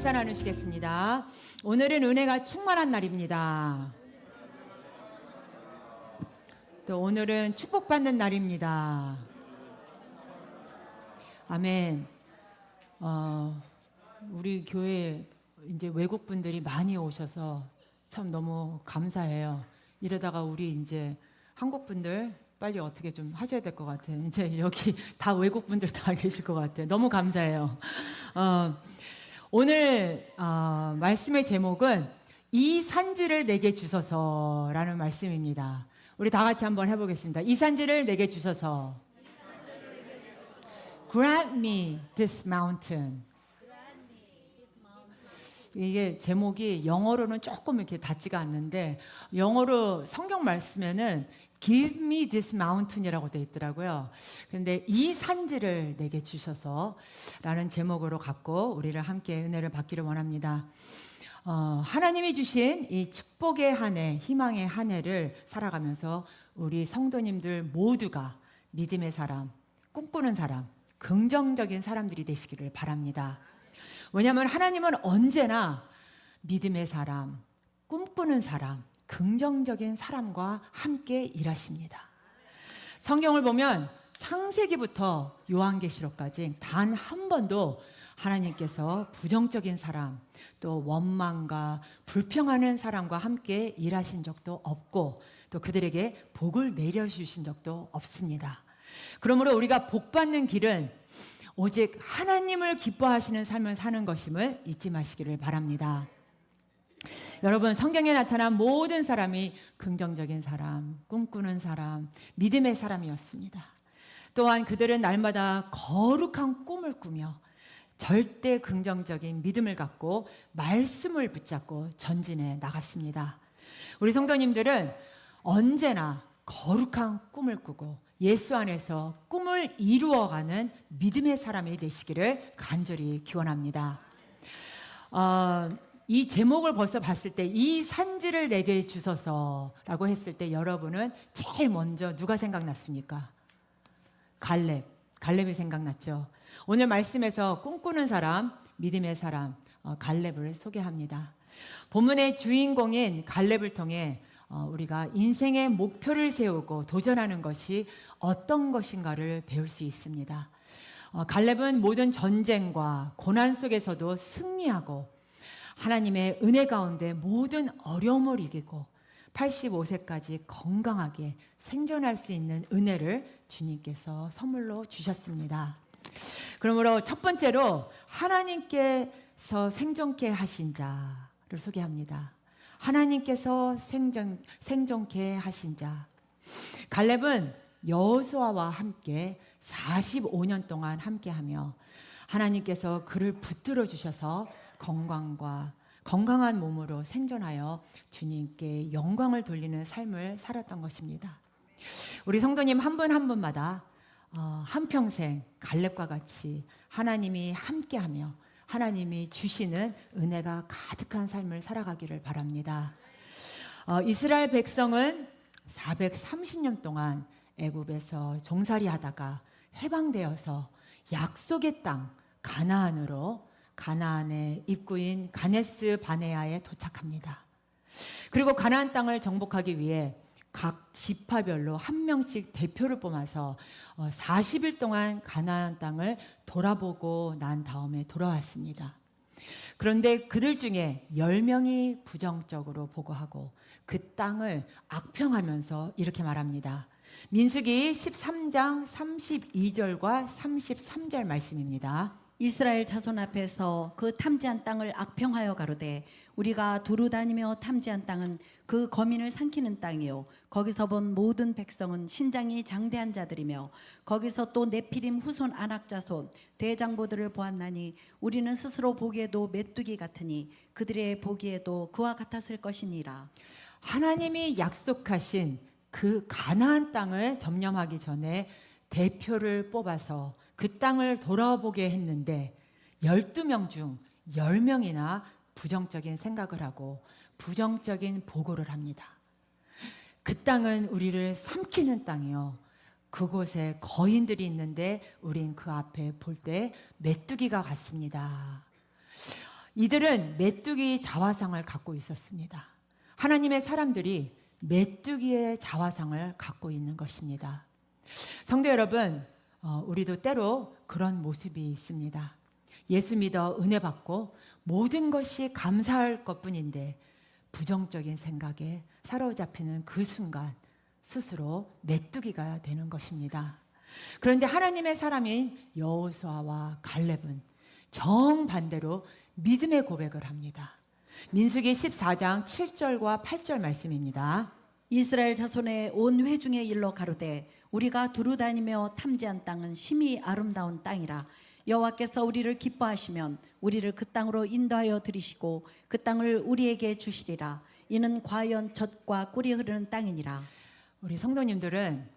인사 나누시겠습니다. 오늘은 은혜가 충만한 날입니다. 또 오늘은 축복받는 날입니다. 아멘. 우리 교회 이제 외국 분들이 많이 오셔서 참 너무 감사해요. 이러다가 우리 이제 한국 분들 빨리 어떻게 좀 하셔야 될 것 같아요. 이제 여기 다 외국 분들 다 계실 것 같아요. 너무 감사해요. 오늘 말씀의 제목은 이 산지를 내게 주소서라는 말씀입니다. 우리 다 같이 한번 해보겠습니다. 이 산지를 내게 주소서. Grant me this mountain. 이게 제목이 영어로는 조금 이렇게 닿지가 않는데 영어로 성경 말씀에는 Give me this mountain이라고 되어 있더라고요. 근데 이 산지를 내게 주셔서 라는 제목으로 갖고 우리를 함께 은혜를 받기를 원합니다. 하나님이 주신 이 축복의 한 해, 희망의 한 해를 살아가면서 우리 성도님들 모두가 믿음의 사람, 꿈꾸는 사람, 긍정적인 사람들이 되시기를 바랍니다. 왜냐하면 하나님은 언제나 믿음의 사람, 꿈꾸는 사람, 긍정적인 사람과 함께 일하십니다. 성경을 보면 창세기부터 요한계시록까지 단 한 번도 하나님께서 부정적인 사람, 또 원망과 불평하는 사람과 함께 일하신 적도 없고 또 그들에게 복을 내려주신 적도 없습니다. 그러므로 우리가 복받는 길은 오직 하나님을 기뻐하시는 삶을 사는 것임을 잊지 마시기를 바랍니다. 여러분, 성경에 나타난 모든 사람이 긍정적인 사람, 꿈꾸는 사람, 믿음의 사람이었습니다. 또한 그들은 날마다 거룩한 꿈을 꾸며 절대 긍정적인 믿음을 갖고 말씀을 붙잡고 전진해 나갔습니다. 우리 성도님들은 언제나 거룩한 꿈을 꾸고 예수 안에서 꿈을 이루어가는 믿음의 사람이 되시기를 간절히 기원합니다. 이 제목을 벌써 봤을 때 이 산지를 내게 주소서라고 했을 때 여러분은 제일 먼저 누가 생각났습니까? 갈렙이 생각났죠. 오늘 말씀에서 꿈꾸는 사람, 믿음의 사람 갈렙을 소개합니다. 본문의 주인공인 갈렙을 통해 우리가 인생의 목표를 세우고 도전하는 것이 어떤 것인가를 배울 수 있습니다. 갈렙은 모든 전쟁과 고난 속에서도 승리하고 하나님의 은혜 가운데 모든 어려움을 이기고 85세까지 건강하게 생존할 수 있는 은혜를 주님께서 선물로 주셨습니다. 그러므로 첫 번째로 하나님께서 생존케 하신 자를 소개합니다. 하나님께서 생존케 하신 자. 갈렙은 여호수아와 함께 45년 동안 함께하며 하나님께서 그를 붙들어 주셔서 건강한 몸으로 생존하여 주님께 영광을 돌리는 삶을 살았던 것입니다. 우리 성도님 한 분 한 분마다 한평생 갈렙과 같이 하나님이 함께하며 하나님이 주시는 은혜가 가득한 삶을 살아가기를 바랍니다. 이스라엘 백성은 430년 동안 애굽에서 종살이 하다가 해방되어서 약속의 땅 가나안의 입구인 가네스 바네아에 도착합니다. 그리고 가나안 땅을 정복하기 위해 각 지파별로 한 명씩 대표를 뽑아서 40일 동안 가나안 땅을 돌아보고 난 다음에 돌아왔습니다. 그런데 그들 중에 10명이 부정적으로 보고하고 그 땅을 악평하면서 이렇게 말합니다. 민수기 13장 32절과 33절 말씀입니다. 이스라엘 자손 앞에서 그 탐지한 땅을 악평하여 가로되 우리가 두루 다니며 탐지한 땅은 그 거민을 삼키는 땅이요 거기서 본 모든 백성은 신장이 장대한 자들이며 거기서 또 네피림 후손 아낙 자손 대장보들을 보았나니 우리는 스스로 보기에도 메뚜기 같으니 그들의 보기에도 그와 같았을 것이니라. 하나님이 약속하신 그 가나안 땅을 점령하기 전에 대표를 뽑아서 그 땅을 돌아보게 했는데 12명 중 10명이나 부정적인 생각을 하고 부정적인 보고를 합니다. 그 땅은 우리를 삼키는 땅이요. 그곳에 거인들이 있는데 우린 그 앞에 볼 때 메뚜기가 같습니다. 이들은 메뚜기 자화상을 갖고 있었습니다. 하나님의 사람들이 메뚜기의 자화상을 갖고 있는 것입니다. 성도 여러분, 우리도 때로 그런 모습이 있습니다. 예수 믿어 은혜 받고 모든 것이 감사할 것뿐인데 부정적인 생각에 사로잡히는 그 순간 스스로 메뚜기가 되는 것입니다. 그런데 하나님의 사람인 여호수아와 갈렙은 정반대로 믿음의 고백을 합니다. 민수기 14장 7절과 8절 말씀입니다. 이스라엘 자손의 온 회중의 일로 가로되 우리가 두루 다니며 탐지한 땅은 심히 아름다운 땅이라. 여호와께서 우리를 기뻐하시면 우리를 그 땅으로 인도하여 들이시고 그 땅을 우리에게 주시리라. 이는 과연 젖과 꿀이 흐르는 땅이니라. 우리 성도님들은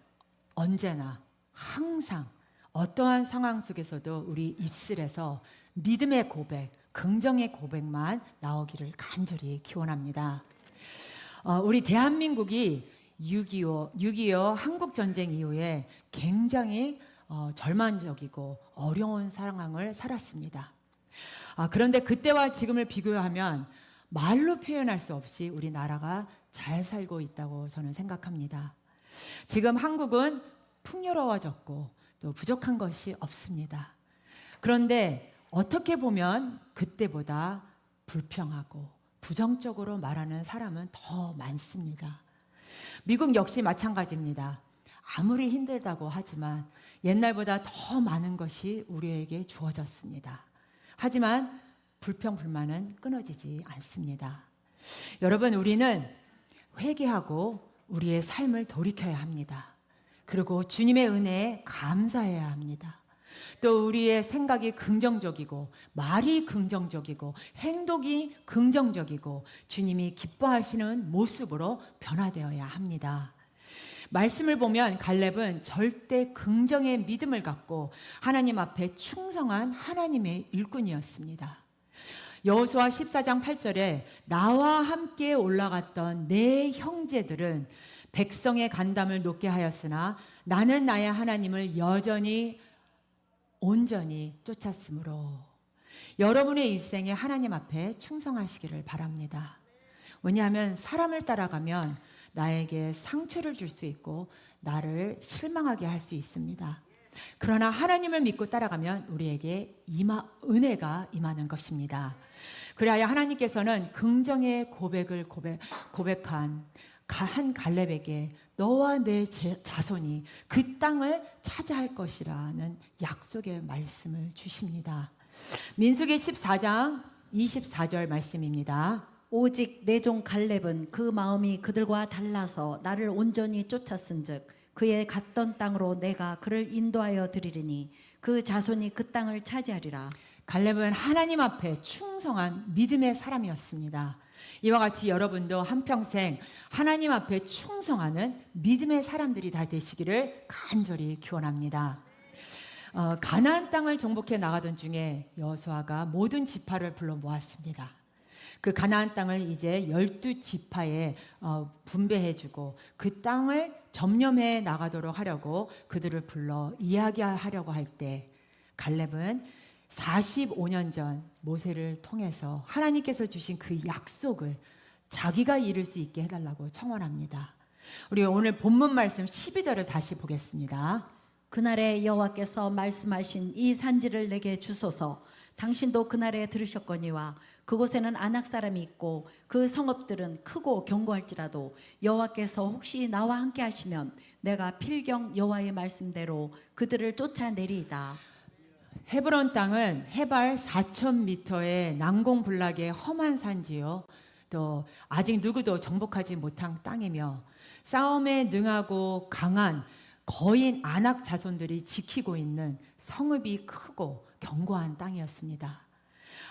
언제나 항상 어떠한 상황 속에서도 우리 입술에서 믿음의 고백, 긍정의 고백만 나오기를 간절히 기원합니다. 우리 대한민국이 6.25 한국전쟁 이후에 굉장히 절망적이고 어려운 상황을 살았습니다. 그런데 그때와 지금을 비교하면 말로 표현할 수 없이 우리나라가 잘 살고 있다고 저는 생각합니다. 지금 한국은 풍요로워졌고 또 부족한 것이 없습니다. 그런데 어떻게 보면 그때보다 불평하고 부정적으로 말하는 사람은 더 많습니다. 미국 역시 마찬가지입니다. 아무리 힘들다고 하지만 옛날보다 더 많은 것이 우리에게 주어졌습니다. 하지만 불평, 불만은 끊어지지 않습니다. 여러분, 우리는 회개하고 우리의 삶을 돌이켜야 합니다. 그리고 주님의 은혜에 감사해야 합니다. 또 우리의 생각이 긍정적이고 말이 긍정적이고 행동이 긍정적이고 주님이 기뻐하시는 모습으로 변화되어야 합니다. 말씀을 보면 갈렙은 절대 긍정의 믿음을 갖고 하나님 앞에 충성한 하나님의 일꾼이었습니다. 여호수아 14장 8절에 나와 함께 올라갔던 내 형제들은 백성의 간담을 높게 하였으나 나는 나의 하나님을 여전히 온전히 쫓았으므로. 여러분의 일생에 하나님 앞에 충성하시기를 바랍니다. 왜냐하면 사람을 따라가면 나에게 상처를 줄 수 있고 나를 실망하게 할 수 있습니다. 그러나 하나님을 믿고 따라가면 우리에게 은혜가 임하는 것입니다. 그래야 하나님께서는 긍정의 고백을 고백한 한 갈렙에게 너와 내 자손이 그 땅을 차지할 것이라는 약속의 말씀을 주십니다. 민수기 14장 24절 말씀입니다. 오직 내 종 갈렙은 그 마음이 그들과 달라서 나를 온전히 쫓았은즉 그의 갔던 땅으로 내가 그를 인도하여 드리리니 그 자손이 그 땅을 차지하리라. 갈렙은 하나님 앞에 충성한 믿음의 사람이었습니다. 이와 같이 여러분도 한평생 하나님 앞에 충성하는 믿음의 사람들이 다 되시기를 간절히 기원합니다. 가나안 땅을 정복해 나가던 중에 여호수아가 모든 지파를 불러 모았습니다. 그 가나안 땅을 이제 12지파에 분배해주고 그 땅을 점령해 나가도록 하려고 그들을 불러 이야기하려고 할 때 갈렙은 45년 전 모세를 통해서 하나님께서 주신 그 약속을 자기가 이룰 수 있게 해달라고 청원합니다. 우리 오늘 본문 말씀 12절을 다시 보겠습니다. 그날에 여호와께서 말씀하신 이 산지를 내게 주소서. 당신도 그날에 들으셨거니와 그곳에는 아낙 사람이 있고 그 성읍들은 크고 견고할지라도 여호와께서 혹시 나와 함께 하시면 내가 필경 여호와의 말씀대로 그들을 쫓아내리이다. 헤브론 땅은 해발 4,000m의 난공불락의 험한 산지요. 또 아직 누구도 정복하지 못한 땅이며 싸움에 능하고 강한 거인 아낙 자손들이 지키고 있는 성읍이 크고 견고한 땅이었습니다.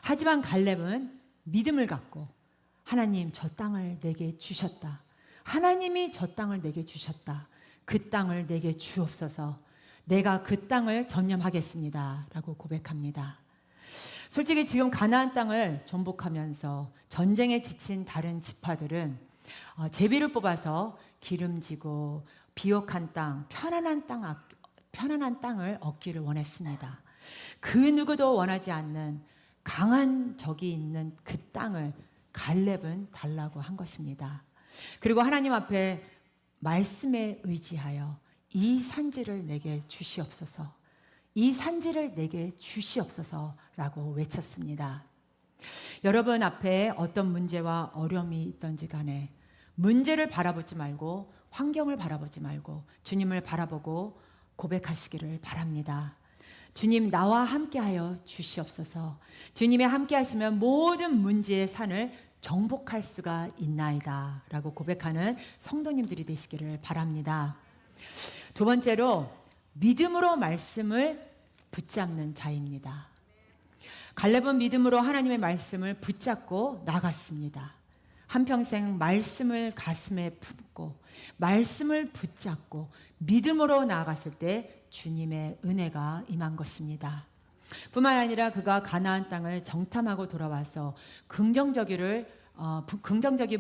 하지만 갈렙은 믿음을 갖고 하나님 저 땅을 내게 주셨다. 하나님이 저 땅을 내게 주셨다. 그 땅을 내게 주옵소서. 내가 그 땅을 전념하겠습니다. 라고 고백합니다. 솔직히 지금 가나안 땅을 정복하면서 전쟁에 지친 다른 지파들은 제비를 뽑아서 기름지고 비옥한 땅, 편안한 땅을 얻기를 원했습니다. 그 누구도 원하지 않는 강한 적이 있는 그 땅을 갈렙은 달라고 한 것입니다. 그리고 하나님 앞에 말씀에 의지하여 이 산지를 내게 주시옵소서, 이 산지를 내게 주시옵소서라고 외쳤습니다. 여러분 앞에 어떤 문제와 어려움이 있던지 간에 문제를 바라보지 말고 환경을 바라보지 말고 주님을 바라보고 고백하시기를 바랍니다. 주님, 나와 함께하여 주시옵소서. 주님이 함께하시면 모든 문제의 산을 정복할 수가 있나이다 라고 고백하는 성도님들이 되시기를 바랍니다. 두 번째로 믿음으로 말씀을 붙잡는 자입니다. 갈렙은 믿음으로 하나님의 말씀을 붙잡고 나갔습니다. 한평생 말씀을 가슴에 품고 말씀을 붙잡고 믿음으로 나아갔을 때 주님의 은혜가 임한 것입니다. 뿐만 아니라 그가 가나안 땅을 정탐하고 돌아와서 긍정적인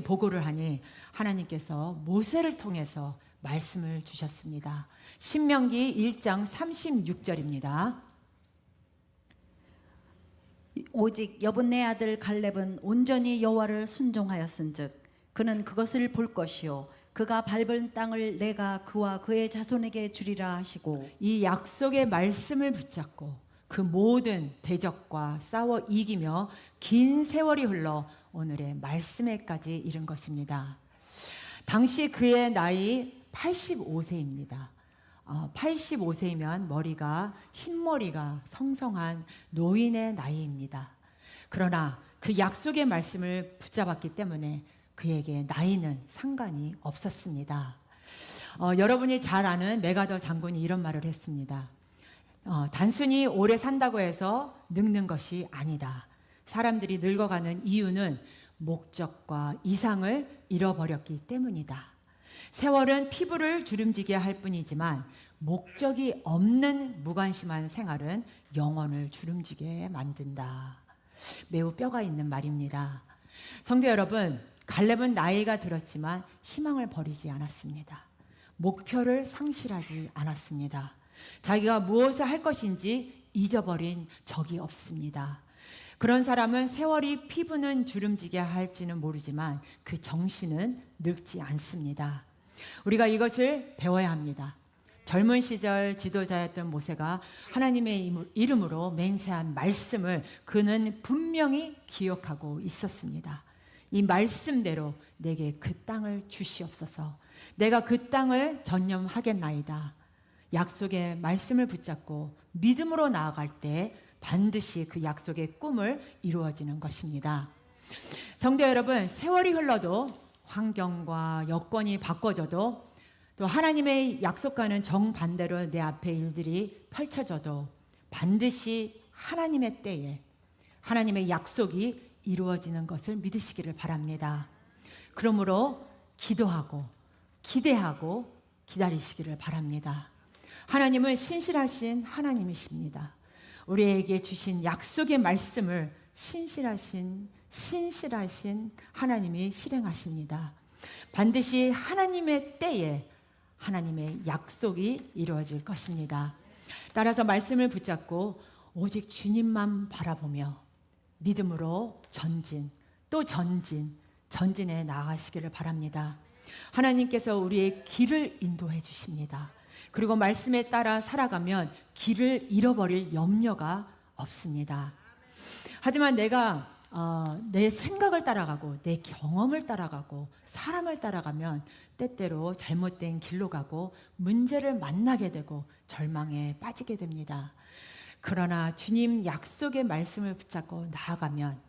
보고를 하니 하나님께서 모세를 통해서 말씀을 주셨습니다. 신명기 1장 36절입니다. 오직 여분네 아들 갈렙은 온전히 여호와를 순종하였은즉 그는 그것을 볼 것이요 그가 밟은 땅을 내가 그와 그의 자손에게 주리라 하시고, 이 약속의 말씀을 붙잡고 그 모든 대적과 싸워 이기며 긴 세월이 흘러 오늘의 말씀에까지 이른 것입니다. 당시 그의 나이 85세입니다. 85세이면 머리가 흰머리가 성성한 노인의 나이입니다. 그러나 그 약속의 말씀을 붙잡았기 때문에 그에게 나이는 상관이 없었습니다. 여러분이 잘 아는 메가더 장군이 이런 말을 했습니다. 단순히 오래 산다고 해서 늙는 것이 아니다. 사람들이 늙어가는 이유는 목적과 이상을 잃어버렸기 때문이다. 세월은 피부를 주름지게 할 뿐이지만 목적이 없는 무관심한 생활은 영혼을 주름지게 만든다. 매우 뼈가 있는 말입니다. 성도 여러분, 갈렙은 나이가 들었지만 희망을 버리지 않았습니다. 목표를 상실하지 않았습니다. 자기가 무엇을 할 것인지 잊어버린 적이 없습니다. 그런 사람은 세월이 피부는 주름지게 할지는 모르지만 그 정신은 늙지 않습니다. 우리가 이것을 배워야 합니다. 젊은 시절 지도자였던 모세가 하나님의 이름으로 맹세한 말씀을 그는 분명히 기억하고 있었습니다. 이 말씀대로 내게 그 땅을 주시옵소서. 내가 그 땅을 전념하겠나이다. 약속의 말씀을 붙잡고 믿음으로 나아갈 때 반드시 그 약속의 꿈을 이루어지는 것입니다. 성도 여러분, 세월이 흘러도 환경과 여건이 바꿔져도 또 하나님의 약속과는 정반대로 내 앞에 일들이 펼쳐져도 반드시 하나님의 때에 하나님의 약속이 이루어지는 것을 믿으시기를 바랍니다. 그러므로 기도하고 기대하고 기다리시기를 바랍니다. 하나님은 신실하신 하나님이십니다. 우리에게 주신 약속의 말씀을 신실하신 하나님이 실행하십니다. 반드시 하나님의 때에 하나님의 약속이 이루어질 것입니다. 따라서 말씀을 붙잡고 오직 주님만 바라보며 믿음으로 전진 또 전진에 나아가시기를 바랍니다. 하나님께서 우리의 길을 인도해 주십니다. 그리고 말씀에 따라 살아가면 길을 잃어버릴 염려가 없습니다. 하지만 내가 내 생각을 따라가고 내 경험을 따라가고 사람을 따라가면 때때로 잘못된 길로 가고 문제를 만나게 되고 절망에 빠지게 됩니다. 그러나 주님 약속의 말씀을 붙잡고 나아가면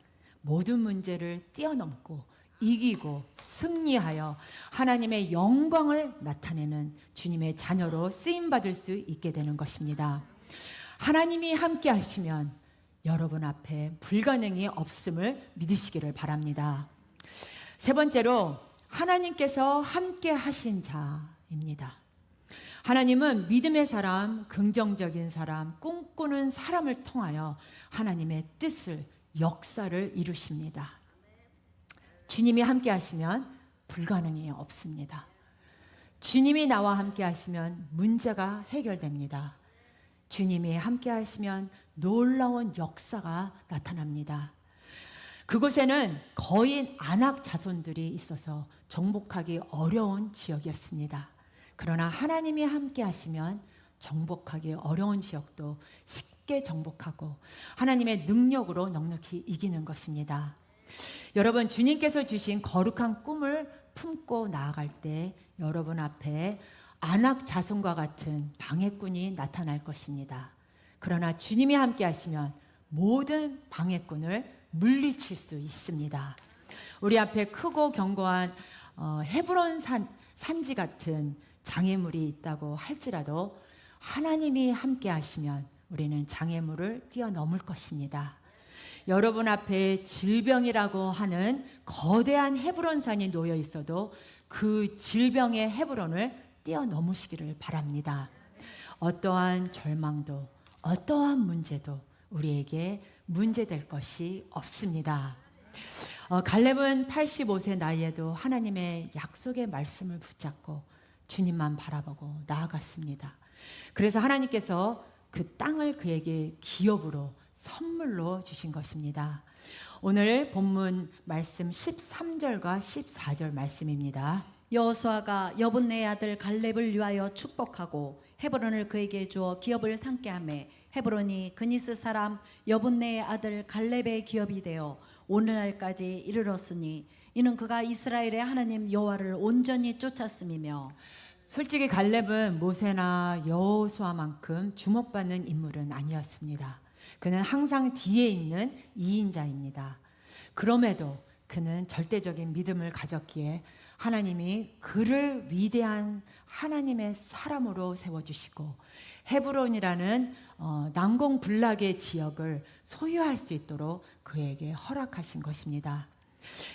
모든 문제를 뛰어넘고 이기고 승리하여 하나님의 영광을 나타내는 주님의 자녀로 쓰임받을 수 있게 되는 것입니다. 하나님이 함께 하시면 여러분 앞에 불가능이 없음을 믿으시기를 바랍니다. 세 번째로 하나님께서 함께 하신 자입니다. 하나님은 믿음의 사람, 긍정적인 사람, 꿈꾸는 사람을 통하여 하나님의 뜻을, 역사를 이루십니다. 주님이 함께 하시면 불가능이 없습니다. 주님이 나와 함께 하시면 문제가 해결됩니다. 주님이 함께 하시면 놀라운 역사가 나타납니다. 그곳에는 거인 안악 자손들이 있어서 정복하기 어려운 지역이었습니다. 그러나 하나님이 함께 하시면 정복하기 어려운 지역도 쉽게 정복하고 하나님의 능력으로 넉넉히 이기는 것입니다. 여러분, 주님께서 주신 거룩한 꿈을 품고 나아갈 때 여러분 앞에 안악 자손과 같은 방해꾼이 나타날 것입니다. 그러나 주님이 함께 하시면 모든 방해꾼을 물리칠 수 있습니다. 우리 앞에 크고 견고한 헤브론 산지 같은 장애물이 있다고 할지라도 하나님이 함께 하시면 우리는 장애물을 뛰어넘을 것입니다. 여러분 앞에 질병이라고 하는 거대한 헤브론산이 놓여 있어도 그 질병의 헤브론을 뛰어넘으시기를 바랍니다. 어떠한 절망도 어떠한 문제도 우리에게 문제될 것이 없습니다. 갈렙은 85세 나이에도 하나님의 약속의 말씀을 붙잡고 주님만 바라보고 나아갔습니다. 그래서 하나님께서 그 땅을 그에게 기업으로 선물로 주신 것입니다. 오늘 본문 말씀 13절과 14절 말씀입니다. 여호수아가 여분네의 아들 갈렙을 위하여 축복하고 헤브론을 그에게 주어 기업을 삼게 하매 헤브론이 그니스 사람 여분네의 아들 갈렙의 기업이 되어 오늘날까지 이르렀으니 이는 그가 이스라엘의 하나님 여호와를 온전히 쫓았음이며. 솔직히 갈렙은 모세나 여호수아만큼 주목받는 인물은 아니었습니다. 그는 항상 뒤에 있는 2인자입니다. 그럼에도 그는 절대적인 믿음을 가졌기에 하나님이 그를 위대한 하나님의 사람으로 세워주시고 헤브론이라는 난공불락의 지역을 소유할 수 있도록 그에게 허락하신 것입니다.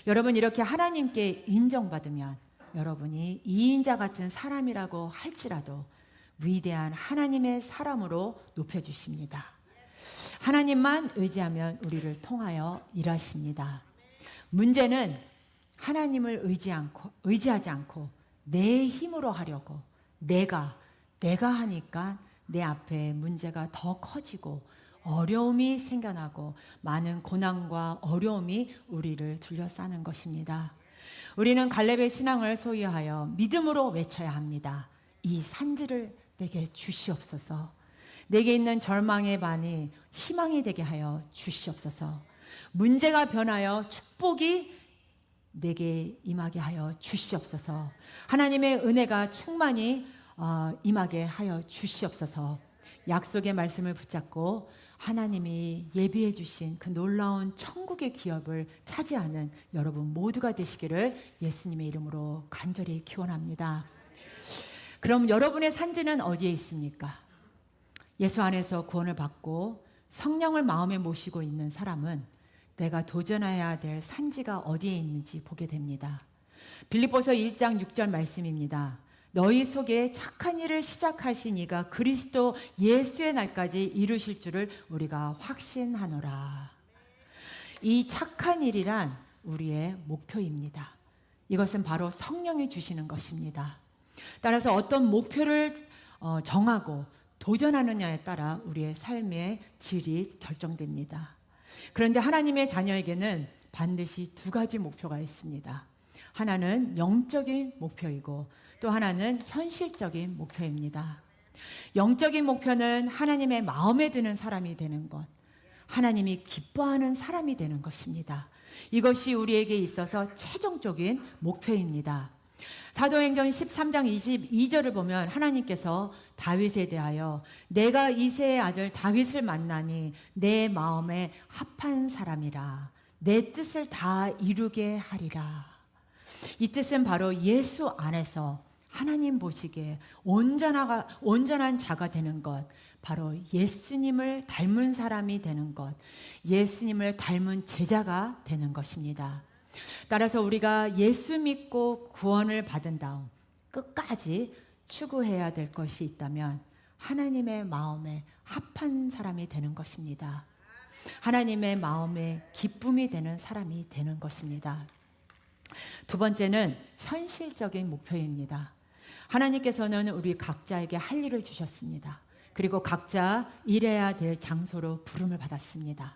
여러분, 이렇게 하나님께 인정받으면 여러분이 2인자 같은 사람이라고 할지라도 위대한 하나님의 사람으로 높여주십니다. 하나님만 의지하면 우리를 통하여 일하십니다. 문제는 하나님을 의지하지 않고 내 힘으로 하려고 내가 하니까 내 앞에 문제가 더 커지고 어려움이 생겨나고 많은 고난과 어려움이 우리를 둘러싸는 것입니다. 우리는 갈렙의 신앙을 소유하여 믿음으로 외쳐야 합니다. 이 산지를 내게 주시옵소서. 내게 있는 절망의 반이 희망이 되게 하여 주시옵소서. 문제가 변하여 축복이 내게 임하게 하여 주시옵소서. 하나님의 은혜가 충만히 임하게 하여 주시옵소서. 약속의 말씀을 붙잡고 하나님이 예비해 주신 그 놀라운 천국의 기업을 차지하는 여러분 모두가 되시기를 예수님의 이름으로 간절히 기원합니다. 그럼 여러분의 산지는 어디에 있습니까? 예수 안에서 구원을 받고 성령을 마음에 모시고 있는 사람은 내가 도전해야 될 산지가 어디에 있는지 보게 됩니다. 빌립보서 1장 6절 말씀입니다. 너희 속에 착한 일을 시작하신 이가 그리스도 예수의 날까지 이루실 줄을 우리가 확신하노라. 이 착한 일이란 우리의 목표입니다. 이것은 바로 성령이 주시는 것입니다. 따라서 어떤 목표를 정하고 도전하느냐에 따라 우리의 삶의 질이 결정됩니다. 그런데 하나님의 자녀에게는 반드시 두 가지 목표가 있습니다. 하나는 영적인 목표이고 또 하나는 현실적인 목표입니다. 영적인 목표는 하나님의 마음에 드는 사람이 되는 것, 하나님이 기뻐하는 사람이 되는 것입니다. 이것이 우리에게 있어서 최종적인 목표입니다. 사도행전 13장 22절을 보면 하나님께서 다윗에 대하여 내가 이새의 아들 다윗을 만나니 내 마음에 합한 사람이라 내 뜻을 다 이루게 하리라. 이 뜻은 바로 예수 안에서 하나님 보시기에 온전한 자가 되는 것, 바로 예수님을 닮은 사람이 되는 것, 예수님을 닮은 제자가 되는 것입니다. 따라서 우리가 예수 믿고 구원을 받은 다음 끝까지 추구해야 될 것이 있다면 하나님의 마음에 합한 사람이 되는 것입니다. 하나님의 마음에 기쁨이 되는 사람이 되는 것입니다. 두 번째는 현실적인 목표입니다. 하나님께서는 우리 각자에게 할 일을 주셨습니다. 그리고 각자 일해야 될 장소로 부름을 받았습니다.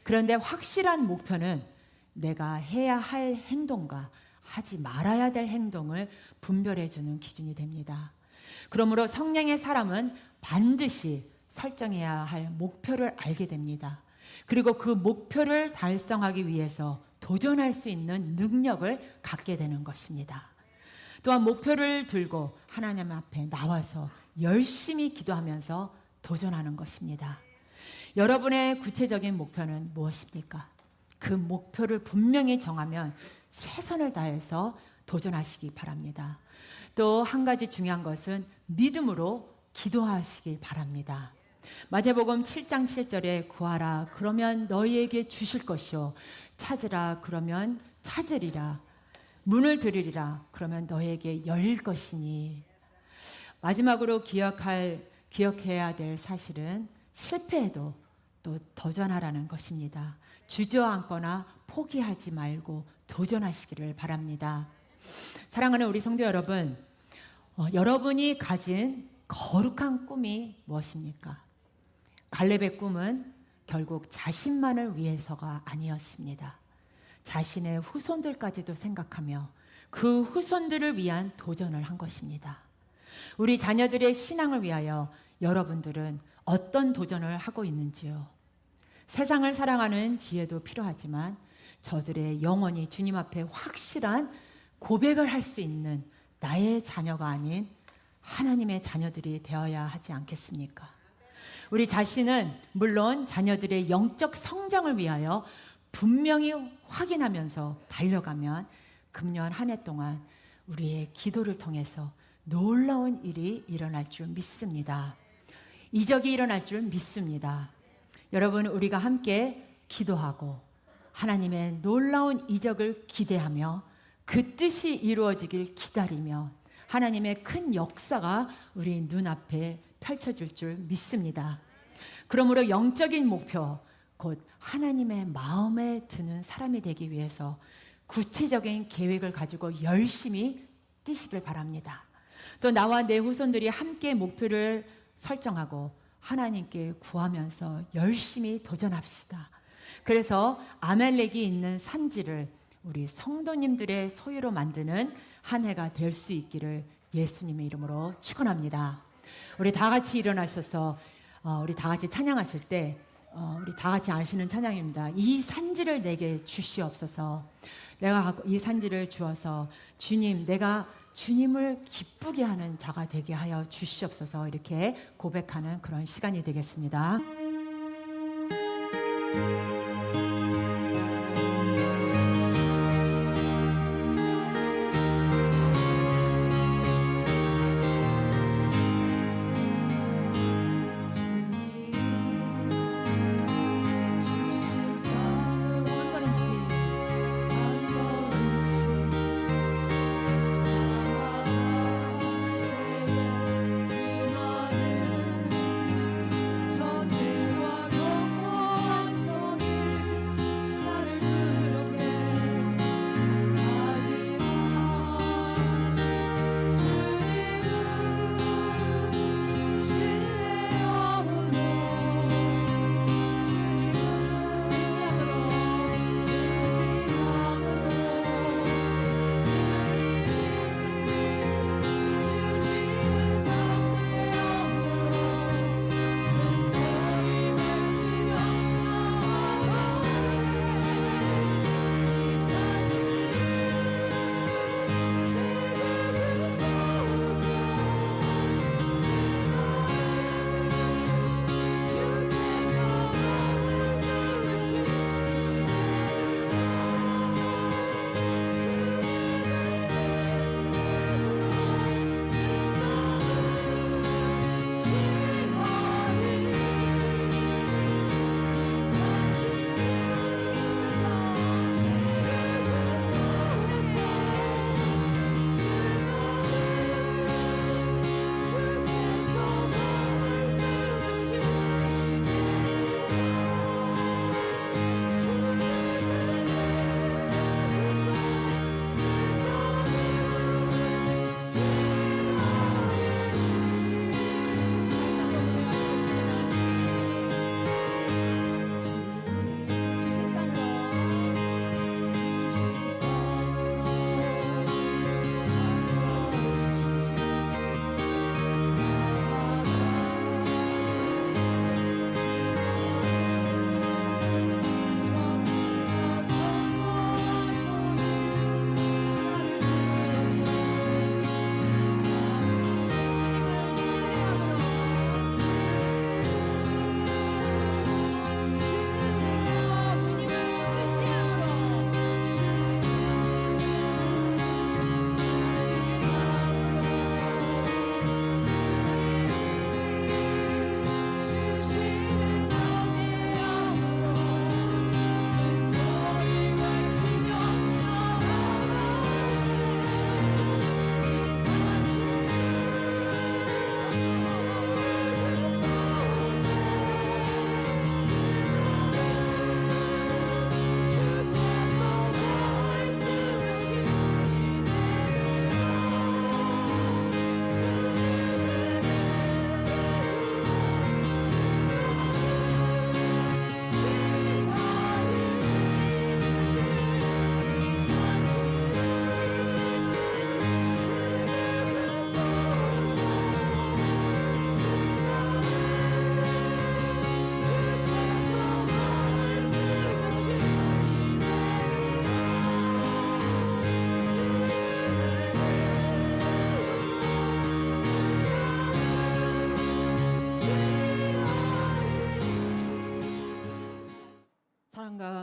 그런데 확실한 목표는 내가 해야 할 행동과 하지 말아야 될 행동을 분별해 주는 기준이 됩니다. 그러므로 성령의 사람은 반드시 설정해야 할 목표를 알게 됩니다. 그리고 그 목표를 달성하기 위해서 도전할 수 있는 능력을 갖게 되는 것입니다. 또한 목표를 들고 하나님 앞에 나와서 열심히 기도하면서 도전하는 것입니다. 여러분의 구체적인 목표는 무엇입니까? 그 목표를 분명히 정하면 최선을 다해서 도전하시기 바랍니다. 또 한 가지 중요한 것은 믿음으로 기도하시기 바랍니다. 마태복음 7장 7절에 구하라 그러면 너희에게 주실 것이요 찾으라 그러면 찾으리라 문을 들으리라 그러면 너희에게 열릴 것이니. 마지막으로 기억해야 될 사실은 실패해도 또 도전하라는 것입니다. 주저앉거나 포기하지 말고 도전하시기를 바랍니다. 사랑하는 우리 성도 여러분, 여러분이 가진 거룩한 꿈이 무엇입니까? 갈렙의 꿈은 결국 자신만을 위해서가 아니었습니다. 자신의 후손들까지도 생각하며 그 후손들을 위한 도전을 한 것입니다. 우리 자녀들의 신앙을 위하여 여러분들은 어떤 도전을 하고 있는지요? 세상을 사랑하는 지혜도 필요하지만 저들의 영혼이 주님 앞에 확실한 고백을 할 수 있는 나의 자녀가 아닌 하나님의 자녀들이 되어야 하지 않겠습니까? 우리 자신은 물론 자녀들의 영적 성장을 위하여 분명히 확인하면서 달려가면 금년 한 해 동안 우리의 기도를 통해서 놀라운 일이 일어날 줄 믿습니다. 이적이 일어날 줄 믿습니다. 여러분, 우리가 함께 기도하고 하나님의 놀라운 이적을 기대하며 그 뜻이 이루어지길 기다리며 하나님의 큰 역사가 우리 눈앞에 펼쳐질 줄 믿습니다. 그러므로 영적인 목표, 곧 하나님의 마음에 드는 사람이 되기 위해서 구체적인 계획을 가지고 열심히 뛰시길 바랍니다. 또 나와 내 후손들이 함께 목표를 설정하고 하나님께 구하면서 열심히 도전합시다. 그래서 아멜렉이 있는 산지를 우리 성도님들의 소유로 만드는 한 해가 될 수 있기를 예수님의 이름으로 축원합니다. 우리 다 같이 일어나셔서 우리 다 같이 찬양하실 때 우리 다 같이 아시는 찬양입니다. 이 산지를 내게 주시옵소서. 내가 이 산지를 주어서 주님, 내가 주님을 기쁘게 하는 자가 되게 하여 주시옵소서. 이렇게 고백하는 그런 시간이 되겠습니다.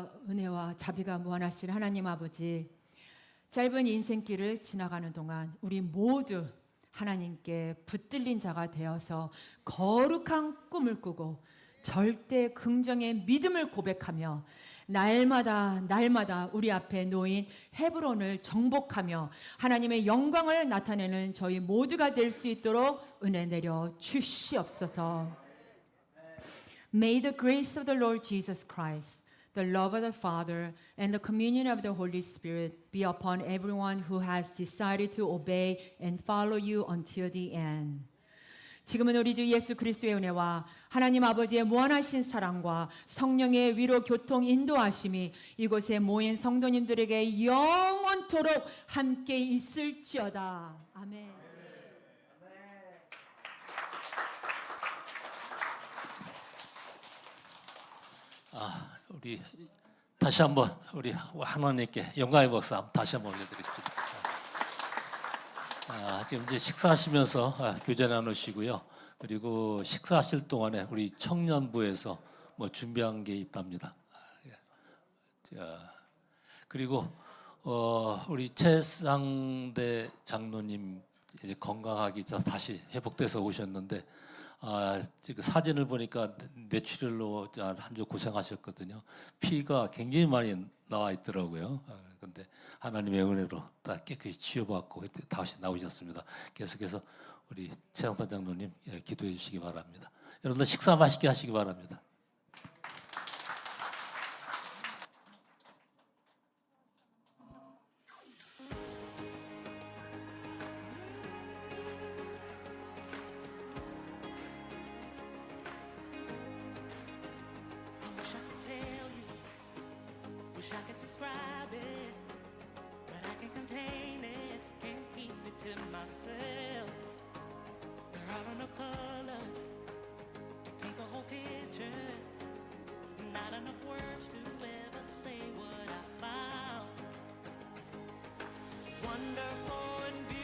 사랑과 은혜와 자비가 무한하신 하나님 아버지, 짧은 인생길을 지나가는 동안 우리 모두 하나님께 붙들린 자가 되어서 거룩한 꿈을 꾸고 절대 긍정의 믿음을 고백하며 날마다 우리 앞에 놓인 헤브론을 정복하며 하나님의 영광을 나타내는 저희 모두가 될 수 있도록 은혜 내려 주시옵소서. May the grace of the Lord Jesus Christ, the love of the Father, and the communion of the Holy Spirit be upon everyone who has decided to obey and follow you until the end. 지금은 우리 주 예수 그리스도의 은혜와 하나님 아버지의 무한하신 사랑과 성령의 위로 교통 인도하심이 이곳에 모인 성도님들에게 영원토록 함께 있을지어다. 아멘. 우리 다시 한번 우리 하나님께 영광의 박수 다시 한번 올려드리겠습니다. 지금 이제 식사하시면서 교제 나누시고요. 그리고 식사하실 동안에 우리 청년부에서 뭐 준비한 게 있답니다. 그리고 우리 최상대 장로님 이제 건강하기 다시 회복돼서 오셨는데 지금 사진을 보니까 뇌출혈로 한 주 고생하셨거든요. 피가 굉장히 많이 나와 있더라고요. 그런데 하나님의 은혜로 다 깨끗이 치유받고 다시 나오셨습니다. 계속해서 우리 최상단 장로님 기도해 주시기 바랍니다. 여러분들 식사 맛있게 하시기 바랍니다. Wish I could tell you, wish I could describe it, but I can't contain it, can't keep it to myself. There are enough colors to paint the whole picture, not enough words to ever say what I found. Wonderful and beautiful.